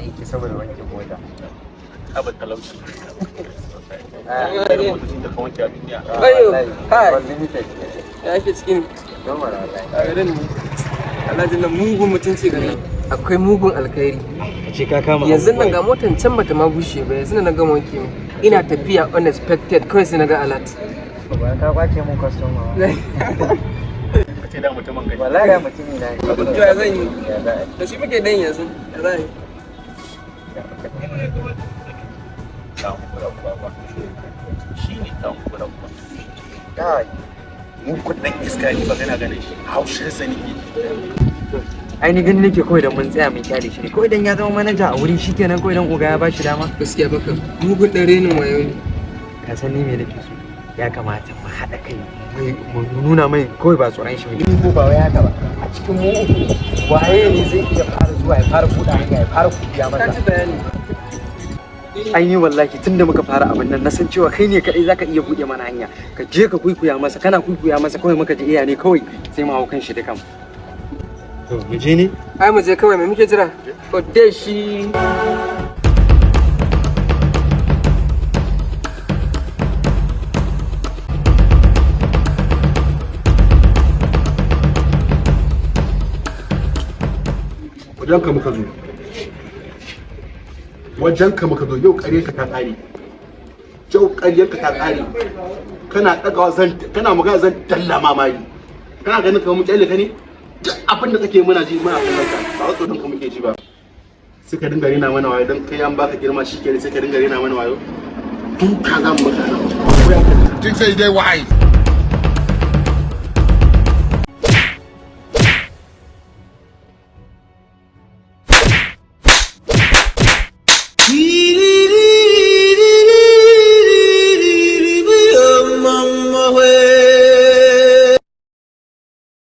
aiki saboda wanke mota. Abin talauci. Ayo, Kai. unlimited. Ya ake cikin Don wallahi. a garin mu. Alhaji nan mugun mutunci gare. Akwai mugun alkhairi. Ce ka kama Yanzu nan ga motan can bata ma bushe ba, yanzu na gama wanke mu. Ina tafiya unexpected kawai sai na ga alert. ba ka kwace mun customer. Kace da mutumin gari. Wallahi da mutumi na. Abin da zan yi. Ya za a Da shi muke dan yanzu. Ya za a yi. Shi ne dan kurakwa. Kai. Mun kudin iska ne ba kana ganin shi. Haushin sa ne. Ai ni gani nake kawai da mun tsaya mun kyale shi ne. Kawai dan ya zama manaja a wuri shikenan kawai dan oga ya bashi dama. Gaskiya baka. Mugun dan renin wayo ne. Ka san ni me nake so? Ya kamata mu haɗa kai mu nuna mai kawai ba tsoron shi ne. Ko ba wai haka ba. A cikin mu waye ne zai iya fara zuwa ya fara buɗe hanya ya fara kubiya Ka masa. ci bayani. An yi wallahi tunda muka fara abin nan na san cewa kai ne kadai zaka iya buɗe mana hanya. Ka je ka kuikuya masa kana kuikuya masa kawai muka ji iya ne kawai sai mu hau kan shi dukan. To mu je ne? Ai mu je kawai me muke jira? Odde shi. wajenka muka zo wajenka muka zo yau ƙaryarka ta ƙare yau ƙaryarka ta ƙare kana ɗagawa zan kana magana zan dalla mamaki kana ganin kamar mu ƙyalle ka ne duk abin da kake muna ji muna kallon ka ba wato don ka muke ji ba sai ka dinga rena mana wayo don kai an baka girma shikenan sai ka dinga rena mana wayo duka za mu maka Think say they wise.